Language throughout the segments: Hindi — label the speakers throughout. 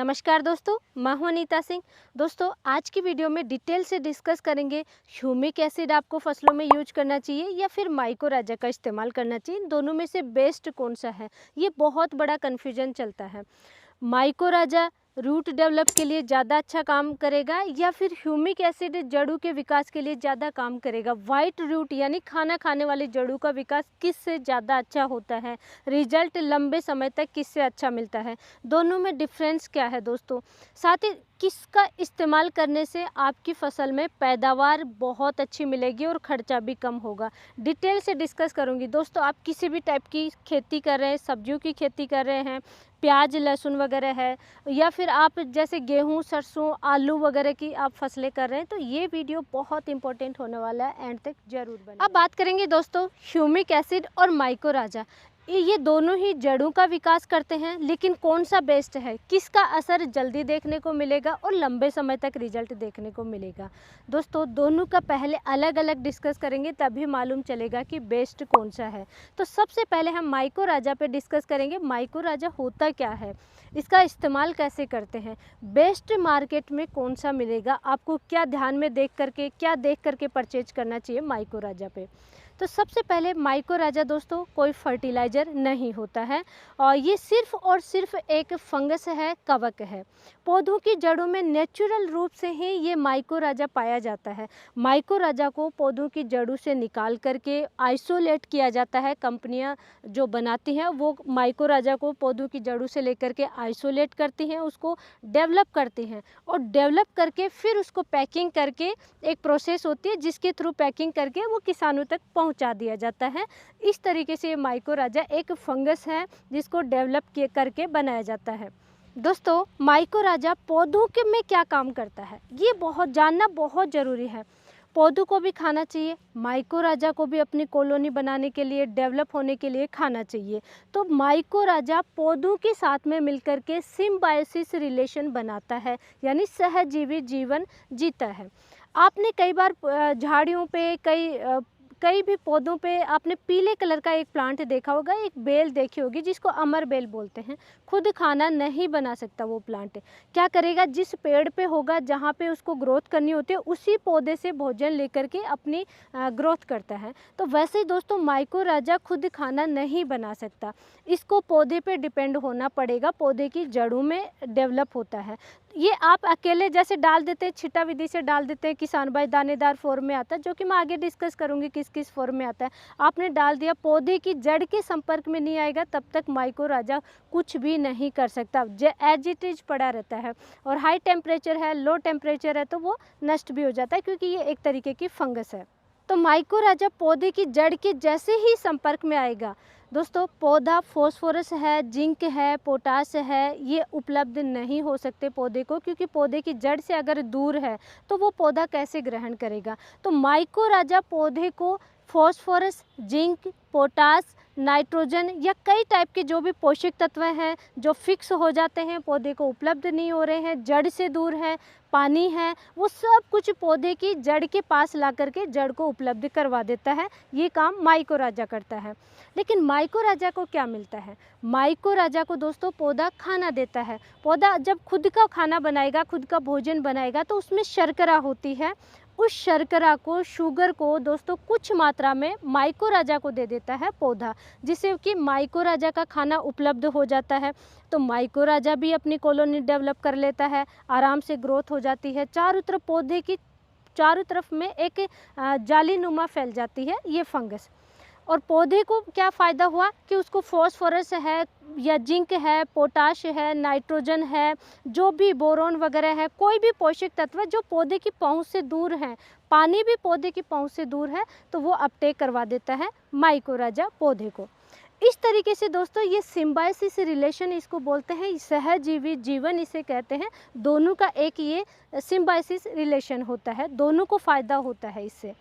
Speaker 1: नमस्कार दोस्तों, मैं हूं अनीता सिंह। दोस्तों, आज की वीडियो में डिटेल से डिस्कस करेंगे ह्यूमिक एसिड आपको फसलों में यूज करना चाहिए या फिर माइकोराजा का इस्तेमाल करना चाहिए। इन दोनों में से बेस्ट कौन सा है, ये बहुत बड़ा कन्फ्यूजन चलता है। माइकोराजा रूट डेवलप के लिए ज़्यादा अच्छा काम करेगा या फिर ह्यूमिक एसिड जड़ों के विकास के लिए ज़्यादा काम करेगा। वाइट रूट यानी खाना खाने वाली जड़ों का विकास किससे ज़्यादा अच्छा होता है, रिजल्ट लंबे समय तक किससे अच्छा मिलता है, दोनों में डिफरेंस क्या है दोस्तों। साथ ही किसका इस्तेमाल करने से आपकी फसल में पैदावार बहुत अच्छी मिलेगी और खर्चा भी कम होगा, डिटेल से डिस्कस करूंगी। दोस्तों, आप किसी भी टाइप की खेती कर रहे हैं, सब्जियों की खेती कर रहे हैं, प्याज लहसुन वगैरह है, या फिर आप जैसे गेहूं सरसों आलू वगैरह की आप फसलें कर रहे हैं, तो ये वीडियो बहुत इंपॉर्टेंट होने वाला है, एंड तक जरूर बने। अब बात करेंगे दोस्तों ह्यूमिक एसिड और माइकोराजा। ये दोनों ही जड़ों का विकास करते हैं, लेकिन कौन सा बेस्ट है, किसका असर जल्दी देखने को मिलेगा और लंबे समय तक रिजल्ट देखने को मिलेगा। दोस्तों, दोनों का पहले अलग अलग डिस्कस करेंगे, तभी मालूम चलेगा कि बेस्ट कौन सा है। तो सबसे पहले हम माइकोराजा पे डिस्कस करेंगे। माइकोराजा होता क्या है, इसका इस्तेमाल कैसे करते हैं, बेस्ट मार्केट में कौन सा मिलेगा, आपको क्या ध्यान में देख करके परचेज करना चाहिए माइकोराजा पे। तो सबसे पहले माइकोराजा दोस्तों कोई फर्टिलाइज़र नहीं होता है, और ये सिर्फ और सिर्फ एक फंगस है, कवक है। पौधों की जड़ों में नेचुरल रूप से ही ये माइकोराजा पाया जाता है। माइकोराजा को पौधों की जड़ों से निकाल करके आइसोलेट किया जाता है। कंपनियां जो बनाती हैं वो माइकोराजा को पौधों की जड़ों से लेकर के आइसोलेट करती हैं, उसको डेवलप करती हैं, और डेवलप करके फिर उसको पैकिंग करके एक प्रोसेस होती है जिसके थ्रू पैकिंग करके वो किसानों तक पहुंचा दिया जाता है। इस तरीके से ये माइकोराजा एक फंगस है जिसको डेवलप करके बनाया जाता है। दोस्तों, माइकोराजा पौधों के में क्या काम करता है, ये जानना बहुत ज़रूरी है। पौधों को भी खाना चाहिए, माइकोराजा को भी अपनी कॉलोनी बनाने के लिए, डेवलप होने के लिए खाना चाहिए। तो माइकोराजा पौधों के साथ में मिलकर के सिम्बायोसिस रिलेशन बनाता है, यानी सहजीवी जीवन जीता है। आपने कई बार झाड़ियों पे कई भी पौधों पे आपने पीले कलर का एक प्लांट देखा होगा, एक बेल देखी होगी जिसको अमर बेल बोलते हैं। खुद खाना नहीं बना सकता वो प्लांट, क्या करेगा, जिस पेड़ पे होगा जहाँ पे उसको ग्रोथ करनी होती है उसी पौधे से भोजन लेकर के अपनी ग्रोथ करता है। तो वैसे ही दोस्तों माइकोराजा खुद खाना नहीं बना सकता, इसको पौधे पे डिपेंड होना पड़ेगा, पौधे की जड़ों में डेवलप होता है। ये आप अकेले जैसे डाल देते हैं, छिटा विधि से डाल देते हैं, किसान भाई दानेदार फॉर्म में आता है, जो कि मैं आगे डिस्कस करूंगी किस किस फॉर्म में आता है। आपने डाल दिया, पौधे की जड़ के संपर्क में नहीं आएगा, तब तक माइकोराजा कुछ भी नहीं कर सकता, एज इट इज पड़ा रहता है। और हाई टेम्परेचर है, लो टेम्परेचर है, तो वो नष्ट भी हो जाता है, क्योंकि ये एक तरीके की फंगस है। तो माइकोराजा पौधे की जड़ के जैसे ही संपर्क में आएगा दोस्तों, पौधा फॉस्फोरस है, जिंक है, पोटास है, ये उपलब्ध नहीं हो सकते पौधे को, क्योंकि पौधे की जड़ से अगर दूर है तो वो पौधा कैसे ग्रहण करेगा। तो माइकोराजा पौधे को फॉस्फोरस, जिंक, पोटास, नाइट्रोजन या कई टाइप के जो भी पोषक तत्व हैं जो फिक्स हो जाते हैं, पौधे को उपलब्ध नहीं हो रहे हैं, जड़ से दूर है, पानी है, वो सब कुछ पौधे की जड़ के पास ला करके जड़ को उपलब्ध करवा देता है। ये काम माइकोराजा करता है। लेकिन माइकोराजा को क्या मिलता है, माइकोराजा को दोस्तों पौधा खाना देता है। पौधा जब खुद का खाना बनाएगा, खुद का भोजन बनाएगा, तो उसमें शर्करा होती है, उस शर्करा को, शुगर को दोस्तों कुछ मात्रा में माइकोराजा को दे देता है पौधा, जिससे कि माइकोराजा का खाना उपलब्ध हो जाता है। तो माइकोराजा भी अपनी कॉलोनी डेवलप कर लेता है, आराम से ग्रोथ हो जाती है, चारों तरफ पौधे की चारों तरफ में एक जालीनुमा फैल जाती है ये फंगस। और पौधे को क्या फ़ायदा हुआ कि उसको फॉस्फोरस है या जिंक है, पोटाश है, नाइट्रोजन है, जो भी बोरोन वगैरह है, कोई भी पोषक तत्व जो पौधे की पहुंच से दूर है, पानी भी पौधे की पहुंच से दूर है, तो वो अपटेक करवा देता है माइकोराजा पौधे को। इस तरीके से दोस्तों ये सिम्बायोसिस रिलेशन इसको बोलते हैं, सहजीवी जीवन इसे कहते हैं। दोनों का एक ये सिम्बायोसिस रिलेशन होता है, दोनों को फ़ायदा होता है इससे।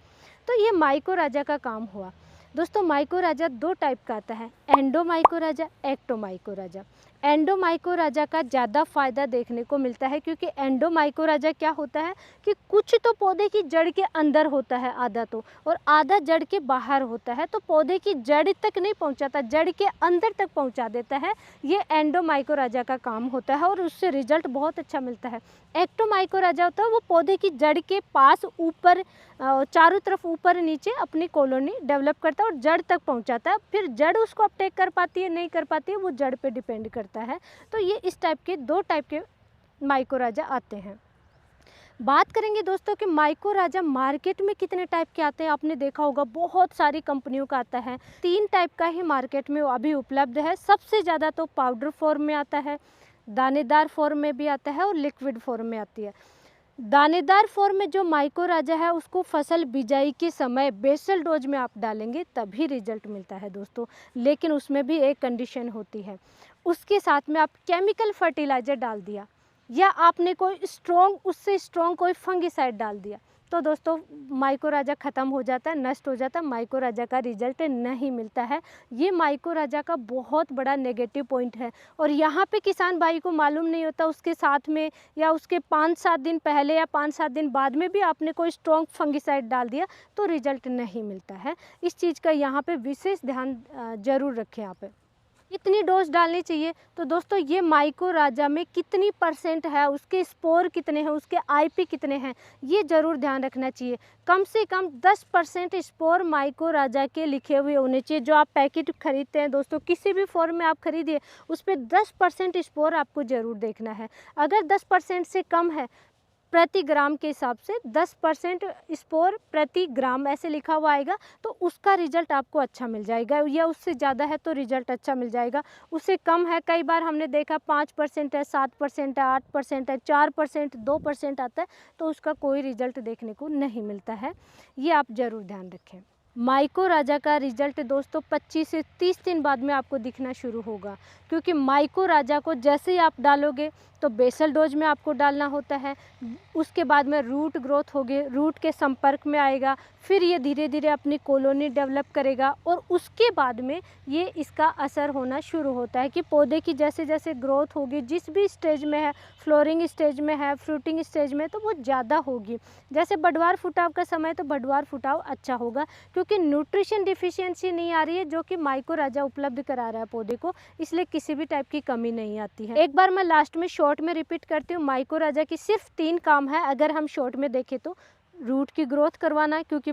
Speaker 1: तो ये माइकोराजा का काम हुआ। दोस्तों, माइकोराजा दो टाइप का आता है, एंडोमाइकोराजा, एक्टोमाइकोराजा। एंडोमाइकोराजा का ज़्यादा फायदा देखने को मिलता है, क्योंकि एंडोमाइकोराजा क्या होता है कि कुछ तो पौधे की जड़ के अंदर होता है आधा तो, और आधा जड़ के बाहर होता है, तो पौधे की जड़ तक नहीं पहुंचाता, जड़ के अंदर तक पहुंचा देता है। ये एंडोमाइकोराजा का काम होता है और उससे रिजल्ट बहुत अच्छा मिलता है। एक्टोमाइकोराजा होता है वो पौधे की जड़ के पास ऊपर चारों तरफ ऊपर नीचे अपनी कॉलोनी डेवलप करता है और जड़ तक पहुंचाता है। फिर जड़ उसको अपटेक कर पाती है नहीं कर पाती है, वो जड़ पे डिपेंड करता है। तो ये इस टाइप के 2 टाइप के माइकोराजा आते हैं। बात करेंगे दोस्तों कि माइकोराजा मार्केट में कितने टाइप के आते हैं। आपने देखा होगा बहुत सारी कंपनियों का आता है। 3 टाइप का ही मार्केट में अभी उपलब्ध है। सबसे ज़्यादा तो पाउडर फॉर्म में आता है, दानेदार फॉर्म में भी आता है और लिक्विड फॉर्म में आती है। दानेदार फॉर्म में जो माइकोराजा है उसको फसल बिजाई के समय बेसल डोज में आप डालेंगे तभी रिजल्ट मिलता है दोस्तों, लेकिन उसमें भी एक कंडीशन होती है। उसके साथ में आप केमिकल फर्टिलाइज़र डाल दिया या आपने कोई उससे स्ट्रॉन्ग कोई फंगिसाइड डाल दिया, तो दोस्तों माइकोराजा ख़त्म हो जाता है, नष्ट हो जाता है, माइकोराजा का रिजल्ट नहीं मिलता है। ये माइकोराजा का बहुत बड़ा नेगेटिव पॉइंट है और यहाँ पे किसान भाई को मालूम नहीं होता, उसके साथ में या उसके 5-7 दिन पहले या 5-7 दिन बाद में भी आपने कोई स्ट्रॉन्ग फंगिसाइड डाल दिया तो रिजल्ट नहीं मिलता है। इस चीज़ का यहाँ पे विशेष ध्यान ज़रूर रखें आप। कितनी डोज डालनी चाहिए, तो दोस्तों ये माइकोराजा में कितनी परसेंट है, उसके स्पोर कितने हैं, उसके आईपी कितने हैं, ये ज़रूर ध्यान रखना चाहिए। कम से कम 10% स्पोर माइकोराजा के लिखे हुए होने चाहिए। जो आप पैकेट खरीदते हैं दोस्तों, किसी भी फॉर्म में आप खरीदिए, उस पर 10% स्पोर आपको ज़रूर देखना है। अगर 10% से कम है, प्रति ग्राम के हिसाब से 10% स्पोर प्रति ग्राम ऐसे लिखा हुआ आएगा, तो उसका रिजल्ट आपको अच्छा मिल जाएगा। या उससे ज़्यादा है तो रिजल्ट अच्छा मिल जाएगा। उससे कम है, कई बार हमने देखा 5% है, 7% है, 8% है, 4%, 2% आता है, तो उसका कोई रिजल्ट देखने को नहीं मिलता है। ये आप ज़रूर ध्यान रखें। माइकोराजा का रिजल्ट दोस्तों 25 से 30 दिन बाद में आपको दिखना शुरू होगा, क्योंकि माइकोराजा को जैसे ही आप डालोगे तो बेसल डोज में आपको डालना होता है। उसके बाद में रूट ग्रोथ होगी, रूट के संपर्क में आएगा, फिर ये धीरे धीरे अपनी कॉलोनी डेवलप करेगा और उसके बाद में ये इसका असर होना शुरू होता है कि पौधे की जैसे जैसे ग्रोथ होगी, जिस भी स्टेज में है, फ्लोरिंग स्टेज में है, फ्रूटिंग स्टेज में, तो वो ज़्यादा होगी। जैसे बढ़वार फुटाव का समय तो बढ़वार फुटाव अच्छा होगा, क्योंकि न्यूट्रिशन डिफिशियंसी नहीं आ रही है जो कि माइकोराजा उपलब्ध करा रहा है पौधे को, इसलिए किसी भी टाइप की कमी नहीं आती है। एक बार मैं लास्ट में शॉर्ट में रिपीट करती हूँ, माइकोराजा की सिर्फ 3 काम है। अगर हम शॉर्ट में देखें तो रूट की ग्रोथ करवाना, क्योंकि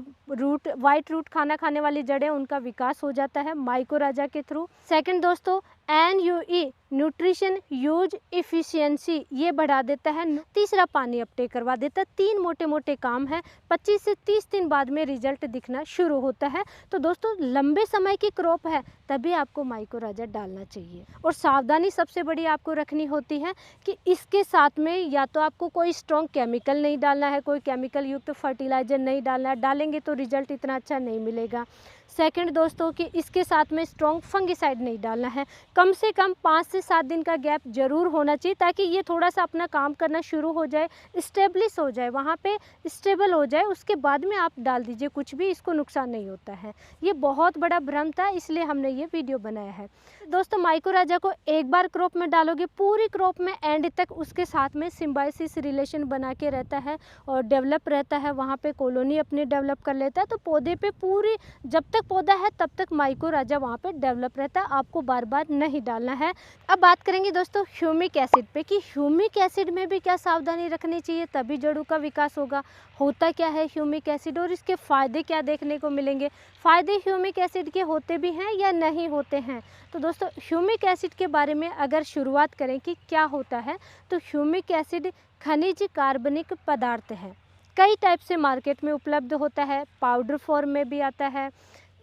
Speaker 1: वाइट रूट खाना खाने वाली जड़ें, उनका विकास हो जाता है माइकोराजा के थ्रू। सेकंड दोस्तों, NUE न्यूट्रिशन यूज इफिशियंसी ये बढ़ा देता है। तीसरा, पानी अपटेक करवा देता है। 3 मोटे मोटे काम है। 25 से 30 दिन बाद में रिजल्ट दिखना शुरू होता है। तो दोस्तों लंबे समय की क्रॉप है तभी आपको माइकोराजा डालना चाहिए। और सावधानी सबसे बड़ी आपको रखनी होती है कि इसके साथ में या तो आपको कोई स्ट्रॉन्ग केमिकल नहीं डालना है, कोई केमिकल युक्त फर्टिलाइजर नहीं डालना है, डालेंगे तो रिजल्ट इतना अच्छा नहीं मिलेगा। सेकंड दोस्तों कि इसके साथ में स्ट्रॉन्ग फंगिसाइड नहीं डालना है। कम से कम 5 से 7 दिन का गैप जरूर होना चाहिए, ताकि ये थोड़ा सा अपना काम करना शुरू हो जाए, स्टेब्लिश हो जाए, वहाँ पे स्टेबल हो जाए, उसके बाद में आप डाल दीजिए कुछ भी, इसको नुकसान नहीं होता है। ये बहुत बड़ा भ्रम था, इसलिए हमने ये वीडियो बनाया है। दोस्तों माइकोराजा को एक बार क्रॉप में डालोगे, पूरी क्रॉप में एंड तक उसके साथ में सिम्बायोसिस रिलेशन बना के रहता है और डेवलप रहता है, वहाँ पे कॉलोनी अपनी डेवलप कर लेता है। तो पौधे पे पूरी, जब तक पौधा है तब तक माइकोराजा वहाँ पे डेवलप रहता है, आपको बार बार नहीं डालना है। अब बात करेंगे दोस्तों ह्यूमिक एसिड पे कि ह्यूमिक एसिड में भी क्या सावधानी रखनी चाहिए तभी जड़ों का विकास होगा। होता क्या है ह्यूमिक एसिड और इसके फ़ायदे क्या देखने को मिलेंगे, फ़ायदे ह्यूमिक एसिड के होते भी हैं या नहीं होते हैं। तो दोस्तों ह्यूमिक एसिड के बारे में अगर शुरुआत करें कि क्या होता है, तो ह्यूमिक एसिड खनिज कार्बनिक पदार्थ है, कई टाइप से मार्केट में उपलब्ध होता है। पाउडर फॉर्म में भी आता है,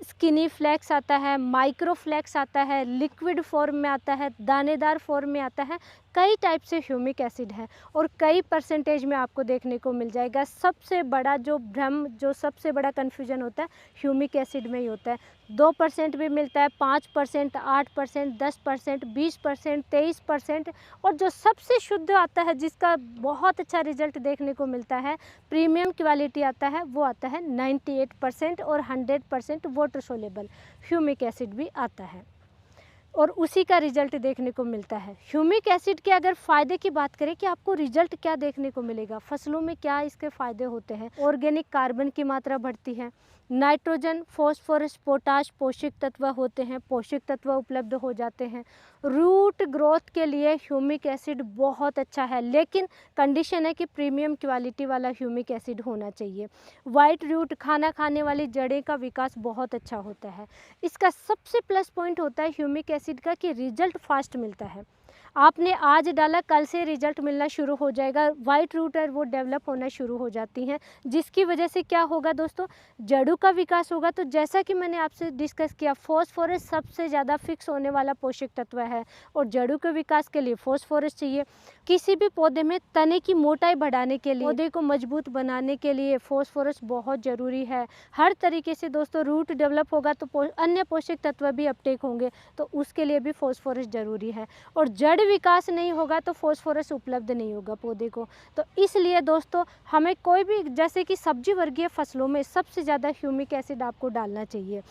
Speaker 1: स्किनी फ्लैक्स आता है, माइक्रो फ्लैक्स आता है, लिक्विड फॉर्म में आता है, दानेदार फॉर्म में आता है। कई टाइप से ह्यूमिक एसिड है और कई परसेंटेज में आपको देखने को मिल जाएगा। सबसे बड़ा जो भ्रम, जो सबसे बड़ा कन्फ्यूजन होता है ह्यूमिक एसिड में ही होता है। 2% भी मिलता है, 5%, 8%, 10%, 20%, 23%, और जो सबसे शुद्ध आता है, जिसका बहुत अच्छा रिजल्ट देखने को मिलता है, प्रीमियम क्वालिटी आता है, वो आता है 98% और 100% वाटर सोलेबल ह्यूमिक एसिड भी आता है। और उसी का रिजल्ट देखने को मिलता है। ह्यूमिक एसिड के अगर फ़ायदे की बात करें कि आपको रिजल्ट क्या देखने को मिलेगा, फसलों में क्या इसके फ़ायदे होते हैं। ऑर्गेनिक कार्बन की मात्रा बढ़ती है, नाइट्रोजन, फॉस्फोरस, पोटाश पोषक तत्व होते हैं, पोषक तत्व उपलब्ध हो जाते हैं। रूट ग्रोथ के लिए ह्यूमिक एसिड बहुत अच्छा है, लेकिन कंडीशन है कि प्रीमियम क्वालिटी वाला ह्यूमिक एसिड होना चाहिए। वाइट रूट, खाना खाने वाली जड़ें का विकास बहुत अच्छा होता है। इसका सबसे प्लस पॉइंट होता है ह्यूमिक एसिड का कि रिजल्ट फास्ट मिलता है। आपने आज डाला, कल से रिजल्ट मिलना शुरू हो जाएगा। वाइट रूट है वो डेवलप होना शुरू हो जाती हैं, जिसकी वजह से क्या होगा दोस्तों, जड़ों का विकास होगा। तो जैसा कि मैंने आपसे डिस्कस किया, फॉस्फोरस सबसे ज़्यादा फिक्स होने वाला पोषक तत्व है और जड़ों के विकास के लिए फॉस्फोरस चाहिए। किसी भी पौधे में तने की मोटाई बढ़ाने के लिए, पौधे को मजबूत बनाने के लिए फॉस्फोरस बहुत ज़रूरी है। हर तरीके से दोस्तों रूट डेवलप होगा तो अन्य पोषक तत्व भी अपटेक होंगे, तो उसके लिए भी फॉस्फोरस ज़रूरी है। और जड़ विकास नहीं होगा तो फॉस्फोरस उपलब्ध नहीं होगा पौधे को। तो इसलिए दोस्तों हमें कोई भी, जैसे कि सब्जी वर्गीय फसलों में सबसे ज़्यादा ह्यूमिक एसिड आपको डालना चाहिए।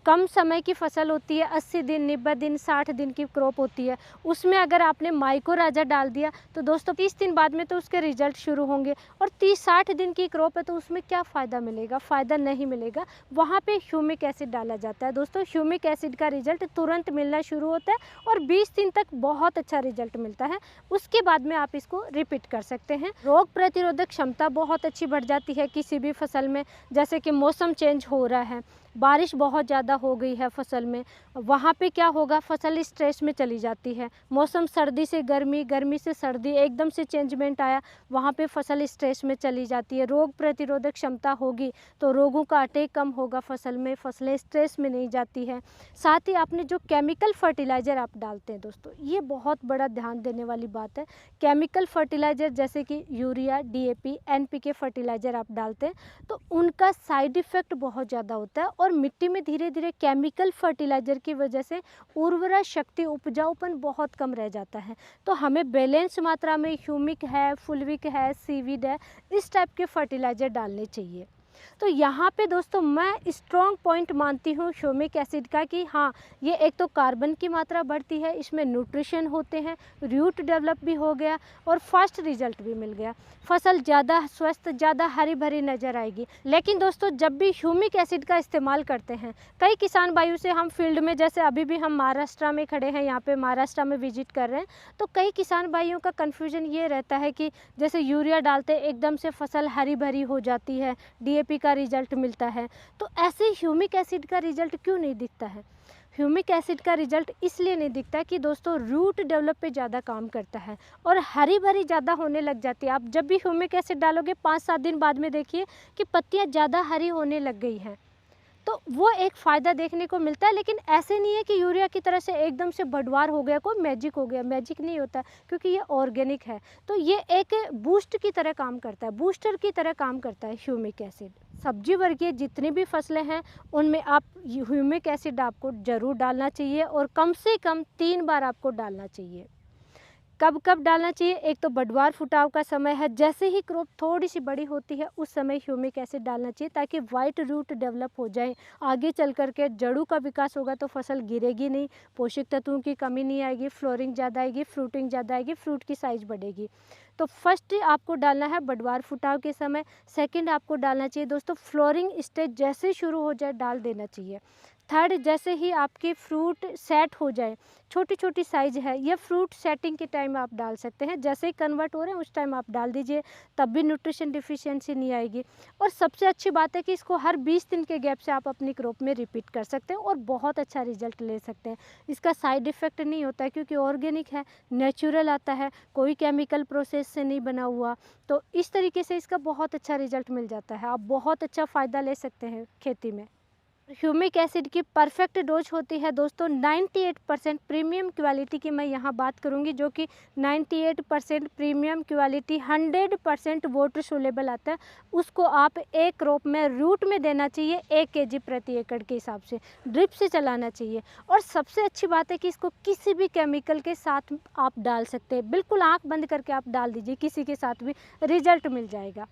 Speaker 1: कम समय की फसल होती है, 80 दिन, 90 दिन, 60 दिन की क्रॉप होती है, उसमें अगर आपने माइकोराजा डाल दिया तो दोस्तों 30 दिन बाद में तो उसके रिजल्ट शुरू होंगे। और 30-60 दिन की क्रॉप है तो उसमें क्या फ़ायदा मिलेगा, फ़ायदा नहीं मिलेगा। वहाँ पे ह्यूमिक एसिड डाला जाता है। दोस्तों ह्यूमिक एसिड का रिजल्ट तुरंत मिलना शुरू होता है और 20 दिन तक बहुत अच्छा रिजल्ट मिलता है। उसके बाद में आप इसको रिपीट कर सकते हैं। रोग प्रतिरोधक क्षमता बहुत अच्छी बढ़ जाती है किसी भी फसल में। जैसे कि मौसम चेंज हो रहा है, बारिश बहुत ज़्यादा हो गई है फसल में, वहाँ पे क्या होगा, फसल स्ट्रेस में चली जाती है। मौसम सर्दी से गर्मी, गर्मी से सर्दी, एकदम से चेंजमेंट आया, वहाँ पे फसल स्ट्रेस में चली जाती है। रोग प्रतिरोधक क्षमता होगी तो रोगों का अटैक कम होगा फसल में, फसलें स्ट्रेस में नहीं जाती है। साथ ही आपने जो केमिकल फर्टिलाइज़र आप डालते हैं दोस्तों, ये बहुत बड़ा ध्यान देने वाली बात है। केमिकल फर्टिलाइज़र जैसे कि यूरिया, DAP, NPK फर्टिलाइज़र आप डालते हैं तो उनका साइड इफ़ेक्ट बहुत ज़्यादा होता है और मिट्टी में धीरे धीरे केमिकल फर्टिलाइज़र की वजह से उर्वरा शक्ति, उपजाऊपन बहुत कम रह जाता है। तो हमें बैलेंस मात्रा में ह्यूमिक है, फुलविक है, सीविड है, इस टाइप के फर्टिलाइज़र डालने चाहिए। तो यहाँ पे दोस्तों मैं स्ट्रॉन्ग पॉइंट मानती हूँ ह्यूमिक एसिड का कि हाँ, ये एक तो कार्बन की मात्रा बढ़ती है, इसमें न्यूट्रिशन होते हैं, रूट डेवलप भी हो गया और फास्ट रिजल्ट भी मिल गया। फसल ज़्यादा स्वस्थ, ज़्यादा हरी भरी नज़र आएगी। लेकिन दोस्तों जब भी ह्यूमिक एसिड का इस्तेमाल करते हैं, कई किसान भाइयों से हम फील्ड में, जैसे अभी भी हम महाराष्ट्र में खड़े हैं, यहाँ पे महाराष्ट्र में विजिट कर रहे हैं, तो कई किसान भाइयों का कन्फ्यूजन ये रहता है कि जैसे यूरिया डालते एकदम से फसल हरी भरी हो जाती है, DAP का रिजल्ट मिलता है, तो ऐसे ह्यूमिक एसिड का रिजल्ट क्यों नहीं दिखता है। ह्यूमिक एसिड का रिजल्ट इसलिए नहीं दिखता कि दोस्तों रूट डेवलप पे ज़्यादा काम करता है और हरी भरी ज़्यादा होने लग जाती है। आप जब भी ह्यूमिक एसिड डालोगे 5-7 दिन बाद में देखिए कि पत्तियाँ ज़्यादा हरी होने लग गई हैं, तो वो एक फ़ायदा देखने को मिलता है। लेकिन ऐसे नहीं है कि यूरिया की तरह से एकदम से बढ़वार हो गया, कोई मैजिक हो गया, मैजिक नहीं होता, क्योंकि ये ऑर्गेनिक है। तो ये एक बूस्ट की तरह काम करता है, बूस्टर की तरह काम करता है ह्यूमिक एसिड। सब्जी वर्गीय जितनी भी फसलें हैं उनमें आप ह्यूमिक एसिड आपको ज़रूर डालना चाहिए और कम से कम 3 बार आपको डालना चाहिए। कब कब डालना चाहिए, एक तो बढ़वार फुटाव का समय है, जैसे ही क्रॉप थोड़ी सी बड़ी होती है उस समय ह्यूमिक एसिड डालना चाहिए ताकि वाइट रूट डेवलप हो जाए। आगे चल कर के जड़ों का विकास होगा तो फसल गिरेगी नहीं, पोषक तत्वों की कमी नहीं आएगी, फ्लोरिंग ज़्यादा आएगी, फ्रूटिंग ज़्यादा आएगी, फ्रूट की साइज़ बढ़ेगी। तो फर्स्ट आपको डालना है बढ़वार फुटाव के समय। सेकंड आपको डालना चाहिए दोस्तों फ्लोरिंग स्टेज जैसे शुरू हो जाए डाल देना चाहिए। थर्ड, जैसे ही आपकी फ्रूट सेट हो जाए, छोटी छोटी साइज है, ये फ्रूट सेटिंग के टाइम आप डाल सकते हैं, जैसे ही कन्वर्ट हो रहे हैं उस टाइम आप डाल दीजिए, तब भी न्यूट्रिशन डिफिशियंसी नहीं आएगी। और सबसे अच्छी बात है कि इसको हर 20 दिन के गैप से आप अपनी क्रॉप में रिपीट कर सकते हैं और बहुत अच्छा रिजल्ट ले सकते हैं। इसका साइड इफ़ेक्ट नहीं होता है क्योंकि ऑर्गेनिक है, नेचुरल आता है, कोई केमिकल प्रोसेस से नहीं बना हुआ। तो इस तरीके से इसका बहुत अच्छा रिजल्ट मिल जाता है, आप बहुत अच्छा फ़ायदा ले सकते हैं खेती में। ह्यूमिक एसिड की परफेक्ट डोज होती है दोस्तों 98% प्रीमियम क्वालिटी की मैं यहाँ बात करूँगी, जो कि 98% प्रीमियम क्वालिटी 100% वाटर सोलेबल आता है। उसको आप एक क्रॉप में रूट में देना चाहिए 1 kg प्रति एकड़ के हिसाब से, ड्रिप से चलाना चाहिए। और सबसे अच्छी बात है कि इसको किसी भी केमिकल के साथ आप डाल सकते हैं, बिल्कुल आँख बंद करके आप डाल दीजिए, किसी के साथ भी रिजल्ट मिल जाएगा।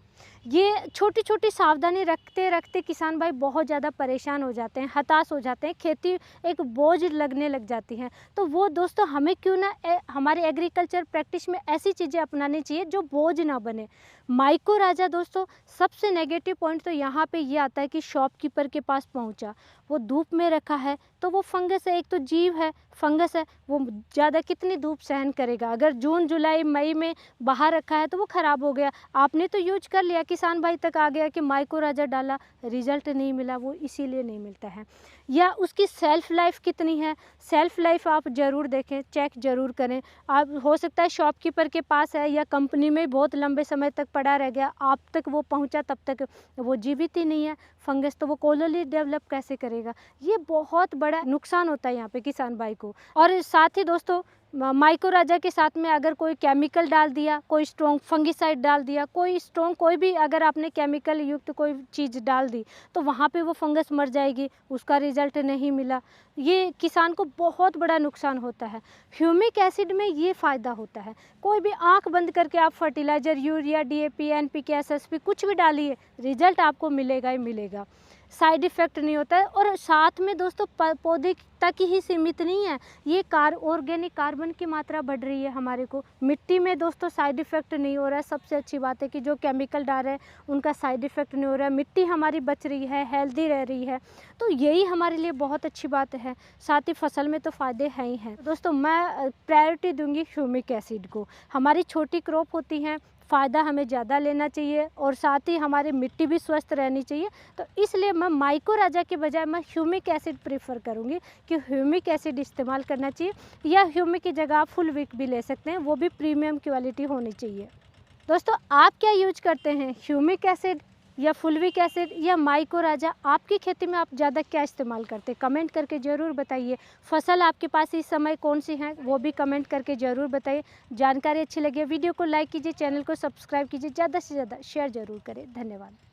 Speaker 1: ये छोटी छोटी सावधानी रखते रखते किसान भाई बहुत ज़्यादा परेशान हो हो जाते हैं, हताश हो जाते हैं, खेती एक बोझ लगने लग जाती हैं। तो वो दोस्तों हमें क्यों ना हमारे एग्रीकल्चर प्रैक्टिस में ऐसी चीज़ें अपनानी चाहिए जो बोझ ना बने। माइको राजा दोस्तों सबसे नेगेटिव पॉइंट तो यहाँ पे ये आता है कि शॉपकीपर के पास पहुँचा, वो धूप में रखा है तो वो फंगस है, एक तो जीव है, फंगस है, वो ज़्यादा कितनी धूप सहन करेगा। अगर जून जुलाई मई में बाहर रखा है तो वो ख़राब हो गया, आपने तो यूज कर लिया, किसान भाई तक आ गया कि माइको राजा डाला, रिजल्ट नहीं मिला, वो इसीलिए नहीं मिलता है। या उसकी सेल्फ लाइफ कितनी है, सेल्फ लाइफ आप ज़रूर देखें, चेक ज़रूर करें। आप हो सकता है शॉपकीपर के पास है या कंपनी में बहुत लंबे समय तक पड़ा रह गया, आप तक वो पहुंचा तब तक वो जीवित ही नहीं है, फंगस तो वो कॉलोनी डेवलप कैसे करेगा। ये बहुत बड़ा नुकसान होता है यहाँ पे किसान भाई को। और साथ ही दोस्तों माइको राजा के साथ में अगर कोई केमिकल डाल दिया, कोई स्ट्रॉन्ग फंगिसाइड डाल दिया, कोई स्ट्रॉन्ग कोई भी अगर आपने केमिकल युक्त कोई चीज़ डाल दी तो वहाँ पे वो फंगस मर जाएगी, उसका रिजल्ट नहीं मिला, ये किसान को बहुत बड़ा नुकसान होता है। ह्यूमिक एसिड में ये फ़ायदा होता है, कोई भी आंख बंद करके आप fertiliser urea DAP NPK SSP कुछ भी डालिए, रिजल्ट आपको मिलेगा ही मिलेगा, साइड इफ़ेक्ट नहीं होता है। और साथ में दोस्तों पौधे तक ही सीमित नहीं है, ये ऑर्गेनिक कार्बन की मात्रा बढ़ रही है हमारे को, मिट्टी में दोस्तों साइड इफ़ेक्ट नहीं हो रहा है। सबसे अच्छी बात है कि जो केमिकल डाल रहे हैं उनका साइड इफ़ेक्ट नहीं हो रहा है, मिट्टी हमारी बच रही है, हेल्दी रह रही है, तो यही हमारे लिए बहुत अच्छी बात है। साथ ही फसल में तो फ़ायदे हैं ही हैं। दोस्तों मैं प्रायोरिटी दूंगी ह्यूमिक एसिड को, हमारी छोटी क्रॉप होती हैं, फ़ायदा हमें ज़्यादा लेना चाहिए और साथ ही हमारी मिट्टी भी स्वस्थ रहनी चाहिए। तो इसलिए मैं माइको राजा के बजाय मैं ह्यूमिक एसिड प्रेफर करूँगी कि ह्यूमिक एसिड इस्तेमाल करना चाहिए, या ह्यूमिक की जगह आप फुल वीक भी ले सकते हैं, वो भी प्रीमियम क्वालिटी होनी चाहिए। दोस्तों आप क्या यूज करते हैं, ह्यूमिक एसिड या फुलविक एसिड या माइको राजा? आपकी खेती में आप ज़्यादा क्या इस्तेमाल करते हैं, कमेंट करके ज़रूर बताइए। फसल आपके पास इस समय कौन सी है वो भी कमेंट करके ज़रूर बताइए। जानकारी अच्छी लगी वीडियो को लाइक कीजिए, चैनल को सब्सक्राइब कीजिए, ज़्यादा से ज़्यादा शेयर ज़रूर करें। धन्यवाद।